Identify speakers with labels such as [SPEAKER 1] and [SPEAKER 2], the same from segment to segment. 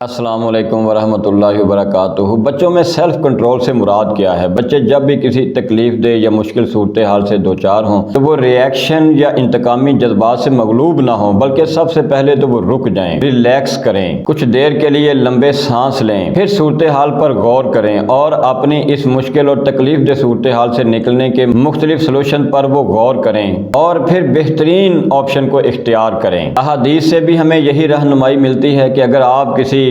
[SPEAKER 1] السلام علیکم ورحمۃ اللہ وبرکاتہ۔ بچوں میں سیلف کنٹرول سے مراد کیا ہے؟ بچے جب بھی کسی تکلیف دہ یا مشکل صورتحال سے دوچار ہوں تو وہ ریئیکشن یا انتقامی جذبات سے مغلوب نہ ہوں، بلکہ سب سے پہلے تو وہ رک جائیں، ریلیکس کریں، کچھ دیر کے لیے لمبے سانس لیں، پھر صورتحال پر غور کریں اور اپنی اس مشکل اور تکلیف دہ صورتحال سے نکلنے کے مختلف سلوشن پر وہ غور کریں اور پھر بہترین آپشن کو اختیار کریں۔ احادیث سے بھی ہمیں یہی رہنمائی ملتی ہے کہ اگر آپ کسی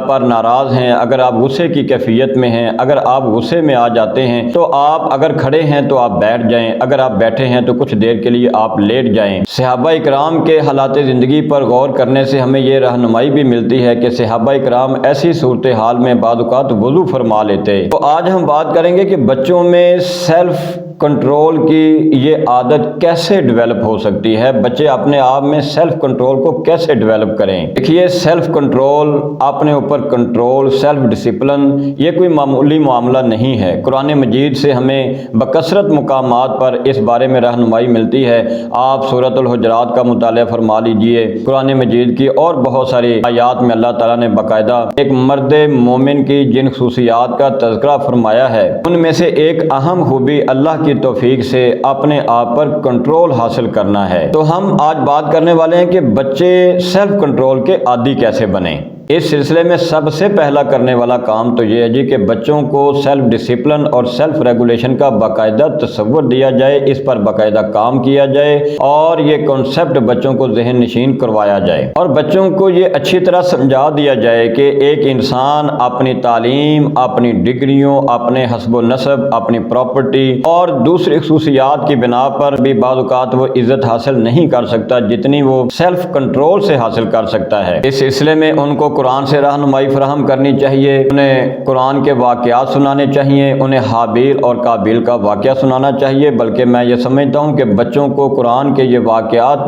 [SPEAKER 1] پر ناراض ہیں، اگر آپ غصے کی کیفیت میں ہیں، اگر آپ غصے میں آ جاتے ہیں تو آپ اگر کھڑے ہیں تو آپ بیٹھ جائیں، اگر آپ بیٹھے ہیں تو کچھ دیر کے لیے آپ لیٹ جائیں۔ صحابہ اکرام کے حالات زندگی پر غور کرنے سے ہمیں یہ رہنمائی بھی ملتی ہے کہ صحابہ اکرام ایسی صورتحال میں بعض اوقات وضو فرما لیتے۔ تو آج ہم بات کریں گے کہ بچوں میں سیلف کنٹرول کی یہ عادت کیسے ڈیولپ ہو سکتی ہے، بچے اپنے آپ میں سیلف کنٹرول کو کیسے ڈیولپ کریں۔ دیکھیے، سیلف کنٹرول، اپنے اوپر کنٹرول، سیلف ڈسپلن، یہ کوئی معمولی معاملہ نہیں ہے۔ قرآن مجید سے ہمیں بکثرت مقامات پر اس بارے میں رہنمائی ملتی ہے۔ آپ سورۃ الحجرات کا مطالعہ فرما لیجئے، قرآن مجید کی اور بہت ساری آیات میں اللہ تعالیٰ نے باقاعدہ ایک مرد مومن کی جن خصوصیات کا تذکرہ فرمایا ہے، ان میں سے ایک اہم خوبی اللہ کی توفیق سے اپنے آپ پر کنٹرول حاصل کرنا ہے۔ تو ہم آج بات کرنے والے ہیں کہ بچے سیلف کنٹرول کے عادی کیسے بنیں۔ اس سلسلے میں سب سے پہلا کرنے والا کام تو یہ ہے کہ بچوں کو سیلف ڈسپلن اور سیلف ریگولیشن کا باقاعدہ تصور دیا جائے، اس پر باقاعدہ کام کیا جائے اور یہ کنسپٹ بچوں کو ذہن نشین کروایا جائے اور بچوں کو یہ اچھی طرح سمجھا دیا جائے کہ ایک انسان اپنی تعلیم، اپنی ڈگریوں، اپنے حسب و نسب، اپنی پراپرٹی اور دوسری خصوصیات کی بنا پر بھی بعض اوقات وہ عزت حاصل نہیں کر سکتا جتنی وہ سیلف کنٹرول سے حاصل کر سکتا ہے۔ اس سلسلے میں ان کو قرآن سے رہنمائی فراہم کرنی چاہیے، انہیں قرآن کے واقعات سنانے چاہیے، انہیں حابیل اور قابیل کا واقعہ سنانا چاہیے، بلکہ میں یہ سمجھتا ہوں کہ بچوں کو قرآن کے یہ واقعات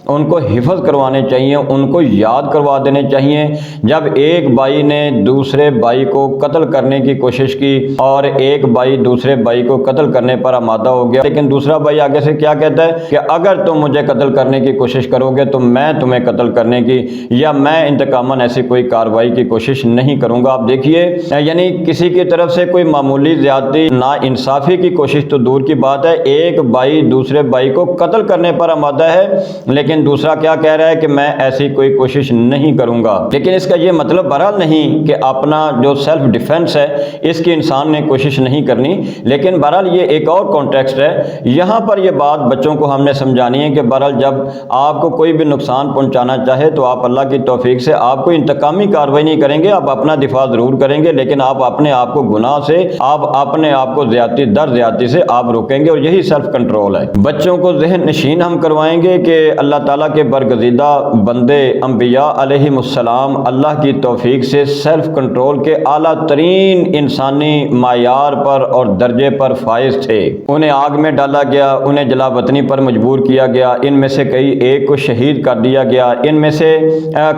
[SPEAKER 1] ان کو حفظ کروانے چاہیے، ان کو یاد کروا دینے چاہیے۔ جب ایک بھائی نے دوسرے بھائی کو قتل کرنے کی کوشش کی اور ایک بھائی دوسرے بھائی کو قتل کرنے پر آمادہ ہو گیا، لیکن دوسرا بھائی آگے سے کیا کہتا ہے کہ اگر تم مجھے قتل کرنے کی کوشش کرو گے تو میں تمہیں قتل کرنے کی یا میں انتقاماً ایسی کوئی کارروائی کی کوشش نہیں کروں گا۔ آپ دیکھیے، یعنی کسی کی طرف سے کوئی معمولی زیادتی، نا انصافی کی کوشش تو دور کی بات ہے، ایک بھائی دوسرے بھائی کو قتل کرنے پر آمادہ ہے، لیکن دوسرا کیا کہہ رہا ہے کہ میں ایسی کوئی کوشش نہیں کروں گا۔ لیکن اس کا یہ مطلب بہرحال نہیں کہ اپنا جو سیلف ڈیفنس ہے اس کی انسان نے کوشش نہیں کرنی، لیکن بہرحال یہ ایک اور کانٹیکسٹ ہے۔ یہاں پر یہ بات بچوں کو ہم نے سمجھانی ہے کہ بہرحال جب آپ کو کوئی بھی نقصان پہنچانا چاہے تو آپ اللہ کی توفیق سے آپ کو انتقامی کارروائی نہیں کریں گے، آپ اپنا دفاع ضرور کریں گے، لیکن آپ اپنے آپ کو گناہ سے، آپ اپنے آپ کو زیادتی در زیادتی سے آپ روکیں گے، اور یہی سیلف کنٹرول ہے۔ بچوں کو ذہن نشین ہم کروائیں گے کہ اللہ تعالیٰ کے برگزیدہ بندے انبیاء علیہم السلام اللہ کی توفیق سے سیلف کنٹرول کے اعلیٰ ترین انسانی معیار پر اور درجے پر فائز تھے۔ انہیں آگ میں ڈالا گیا، انہیں جلا وطنی پر مجبور کیا گیا، ان میں سے کئی ایک کو شہید کر دیا گیا، ان میں سے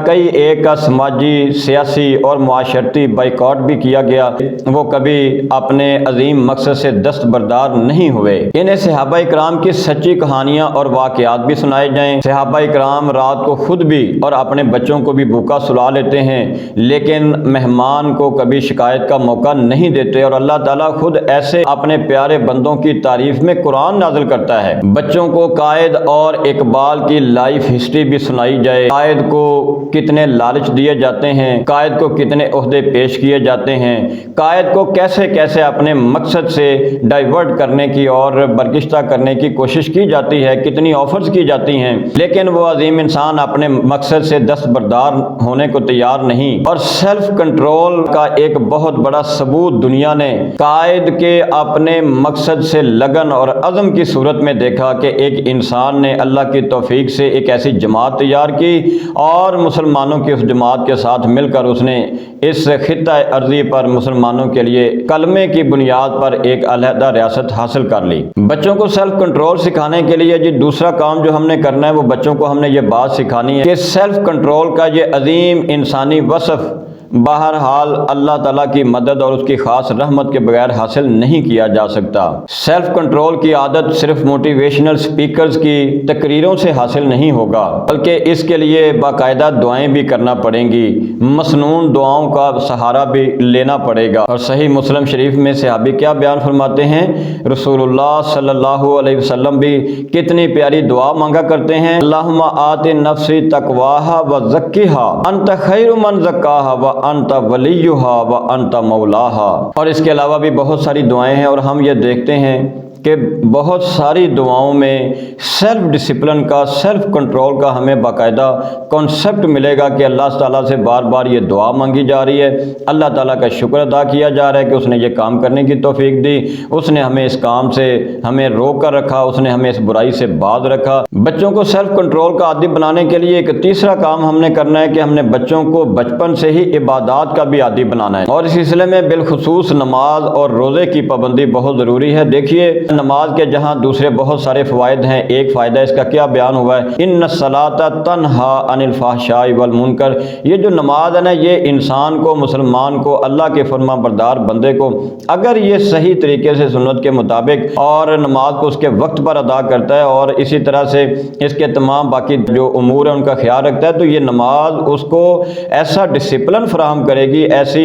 [SPEAKER 1] کئی ایک کا سماجی، سیاسی اور معاشرتی بائیکاٹ بھی کیا گیا، وہ کبھی اپنے عظیم مقصد سے دستبردار نہیں ہوئے۔ انہیں صحابہ اکرام کی سچی کہانیاں اور واقعات بھی سنائے جائیں۔ صحابہ اکرام رات کو خود بھی اور اپنے بچوں کو بھی بھوکا سلا لیتے ہیں، لیکن مہمان کو کبھی شکایت کا موقع نہیں دیتے، اور اللہ تعالیٰ خود ایسے اپنے پیارے بندوں کی تعریف میں قرآن نازل کرتا ہے۔ بچوں کو قائد اور اقبال کی لائف ہسٹری بھی سنائی جائے، قائد کو کتنے لالچ دیے جاتے ہیں، قائد کو کتنے عہدے پیش کیے جاتے ہیں، قائد کو کیسے کیسے اپنے مقصد سے ڈائیورٹ کرنے کی اور برگشتہ کرنے کی کوشش کی جاتی ہے، کتنی آفرز کی جاتی ہیں، لیکن وہ عظیم انسان اپنے مقصد سے دستبردار ہونے کو تیار نہیں۔ اور سیلف کنٹرول کا ایک بہت بڑا ثبوت دنیا نے قائد کے اپنے مقصد سے لگن اور عزم کی صورت میں دیکھا کہ ایک انسان نے اللہ کی توفیق سے ایک ایسی جماعت تیار کی اور مسلمانوں کی اس جماعت کے ساتھ مل کر اس نے اس خطہ ارضی پر مسلمانوں کے لیے کلمے کی بنیاد پر ایک علیحدہ ریاست حاصل کر لی۔ بچوں کو سیلف کنٹرول سکھانے کے لیے دوسرا کام جو ہم نے کرنا ہے وہ بچوں کو ہم نے یہ بات سکھانی ہے کہ سیلف کنٹرول کا یہ عظیم انسانی وصف بہرحال اللہ تعالیٰ کی مدد اور اس کی خاص رحمت کے بغیر حاصل نہیں کیا جا سکتا۔ سیلف کنٹرول کی عادت صرف موٹیویشنل سپیکرز کی تقریروں سے حاصل نہیں ہوگا، بلکہ اس کے لیے باقاعدہ دعائیں بھی کرنا پڑیں گی، مسنون دعاؤں کا سہارا بھی لینا پڑے گا۔ اور صحیح مسلم شریف میں صحابی کیا بیان فرماتے ہیں، رسول اللہ صلی اللہ علیہ وسلم بھی کتنی پیاری دعا مانگا کرتے ہیں، اللہم آت نفسی تقواہا و زکیہا انت خیر من زکاہا و انت ولیہا و انت مولاہا۔ اور اس کے علاوہ بھی بہت ساری دعائیں ہیں، اور ہم یہ دیکھتے ہیں کہ بہت ساری دعاؤں میں سیلف ڈسپلن کا، سیلف کنٹرول کا ہمیں باقاعدہ کانسیپٹ ملے گا کہ اللہ تعالیٰ سے بار بار یہ دعا مانگی جا رہی ہے، اللہ تعالیٰ کا شکر ادا کیا جا رہا ہے کہ اس نے یہ کام کرنے کی توفیق دی، اس نے ہمیں اس کام سے ہمیں روک کر رکھا، اس نے ہمیں اس برائی سے باز رکھا۔ بچوں کو سیلف کنٹرول کا عادی بنانے کے لیے ایک تیسرا کام ہم نے کرنا ہے کہ ہم نے بچوں کو بچپن سے ہی عبادات کا بھی عادی بنانا ہے، اور اس سلسلے میں بالخصوص نماز اور روزے کی پابندی بہت ضروری ہے۔ دیکھیے نماز کے جہاں دوسرے بہت سارے فوائد ہیں، ایک فائدہ اس کا کیا بیان ہوا ہے، ان الصلاۃ تنہا عن الفحشاء والمنکر۔ یہ جو نماز ہے نا، یہ انسان کو، مسلمان کو، اللہ کے فرما بردار بندے کو اگر یہ صحیح طریقے سے سنت کے مطابق اور نماز کو اس کے وقت پر ادا کرتا ہے اور اسی طرح سے اس کے تمام باقی جو امور ہیں ان کا خیال رکھتا ہے، تو یہ نماز اس کو ایسا ڈسپلن فراہم کرے گی، ایسی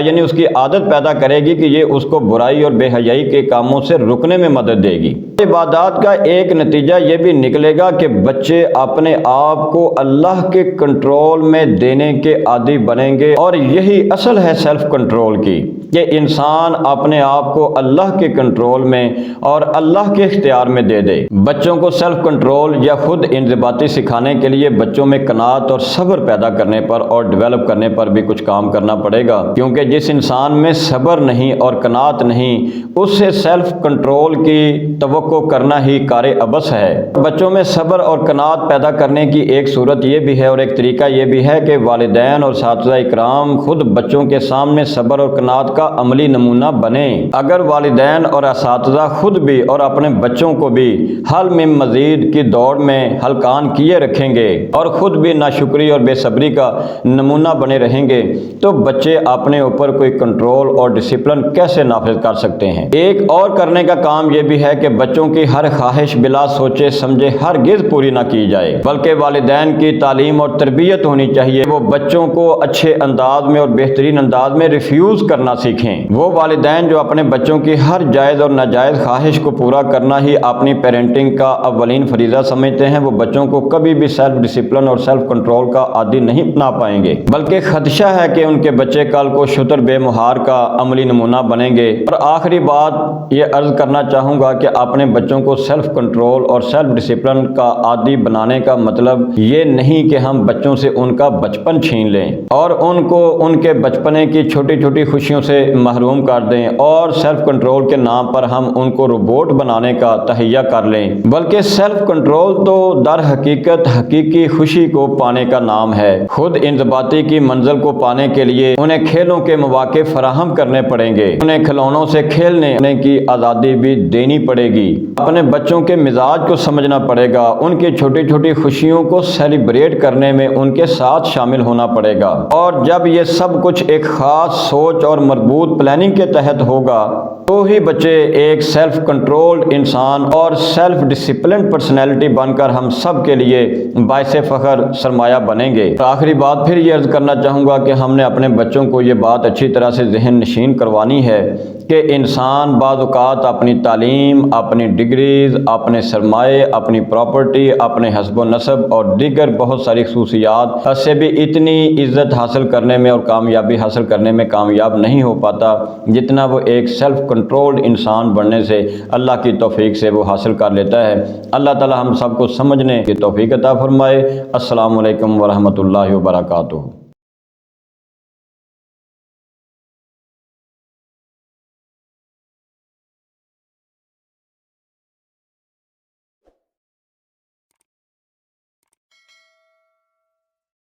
[SPEAKER 1] یعنی اس کی عادت پیدا کرے گی کہ یہ اس کو برائی اور بے حیائی کے کاموں سے رکنے میں مدد دے گی۔ عبادات کا ایک نتیجہ یہ بھی نکلے گا کہ بچے اپنے آپ کو اللہ کے کنٹرول میں دینے کے عادی بنیں گے، اور یہی اصل ہے سیلف کنٹرول کی، کہ انسان اپنے آپ کو اللہ کے کنٹرول میں اور اللہ کے اختیار میں دے دے۔ بچوں کو سیلف کنٹرول یا خود انضباطی سکھانے کے لیے بچوں میں قناعت اور صبر پیدا کرنے پر اور ڈیولپ کرنے پر بھی کچھ کام کرنا پڑے گا، کیونکہ جس انسان میں صبر نہیں اور قناعت نہیں، اس سے سیلف کنٹرول کی توقع کرنا ہی کار عبث ہے۔ بچوں میں صبر اور قناعت پیدا کرنے کی ایک صورت یہ بھی ہے اور ایک طریقہ یہ بھی ہے کہ والدین اور اساتذہ اکرام خود بچوں کے سامنے صبر اور قناعت کا عملی نمونہ بنیں۔ اگر والدین اور اساتذہ خود بھی اور اپنے بچوں کو بھی حل میں مزید کی دوڑ میں ہلکان کیے رکھیں گے اور خود بھی ناشکری اور بے صبری کا نمونہ بنے رہیں گے، تو بچے اپنے اوپر کوئی کنٹرول اور ڈسپلن کیسے نافذ کر سکتے ہیں؟ ایک اور کرنے کا کام یہ بھی ہے کہ بچوں کی ہر خواہش بلا سوچے سمجھے ہرگز پوری نہ کی جائے، بلکہ والدین کی تعلیم اور تربیت ہونی چاہیے، وہ بچوں کو اچھے انداز میں اور بہترین انداز میں ریفیوز کرنا سیکھیں۔ وہ والدین جو اپنے بچوں کی ہر جائز اور ناجائز خواہش کو پورا کرنا ہی اپنی پیرنٹنگ کا اولین فریضہ سمجھتے ہیں، وہ بچوں کو کبھی بھی سیلف ڈسپلن اور سیلف کنٹرول کا عادی نہیں بنا پائیں گے، بلکہ خدشہ ہے کہ ان کے بچے کل کو شتر بے مہار کا عملی نمونہ بنیں گے۔ اور آخری بات یہ عرض کرنا چاہوں گا کہ اپنے بچوں کو سیلف کنٹرول اور سیلف ڈسپلن کا عادی بنانے کا مطلب یہ نہیں کہ ہم بچوں سے ان کا بچپن چھین لیں اور ان کو ان کے بچپنے کی چھوٹی چھوٹی خوشیوں سے محروم کر دیں اور سیلف کنٹرول کے نام پر ہم ان کو روبوٹ بنانے کا تہیہ کر لیں، بلکہ سیلف کنٹرول تو در حقیقت حقیقی خوشی کو پانے کا نام ہے۔ خود انضباطی کی منزل کو پانے کے لیے انہیں کھیلوں کے مواقع فراہم کرنے پڑیں گے، انہیں کھلونوں سے کھیلنے کی آزادی بھی دینی پڑے گی، اپنے بچوں کے مزاج کو سمجھنا پڑے گا، ان کی چھوٹی چھوٹی خوشیوں کو سیلیبریٹ کرنے میں ان کے ساتھ شامل ہونا پڑے گا، اور جب یہ سب کچھ ایک خاص سوچ اور مربوط پلاننگ کے تحت ہوگا تو ہی بچے ایک سیلف کنٹرولڈ انسان اور سیلف ڈسپلنڈ پرسنالٹی بن کر ہم سب کے لیے باعث فخر سرمایہ بنیں گے۔ آخری بات پھر یہ عرض کرنا چاہوں گا کہ ہم نے اپنے بچوں کو یہ بات اچھی طرح سے ذہن نشین کروانی ہے کہ انسان بعض اوقات اپنی تعلیم، اپنی ڈگریز، اپنے سرمایے، اپنی پراپرٹی، اپنے حسب و نسب اور دیگر بہت ساری خصوصیات سے بھی اتنی عزت حاصل کرنے میں اور کامیابی حاصل کرنے میں کامیاب نہیں ہو پاتا جتنا وہ ایک سیلف کنٹرولڈ انسان بننے سے اللہ کی توفیق سے وہ حاصل کر لیتا ہے۔ اللہ تعالی ہم سب کو سمجھنے کی توفیق عطا فرمائے۔ السلام علیکم ورحمۃ اللہ وبرکاتہ۔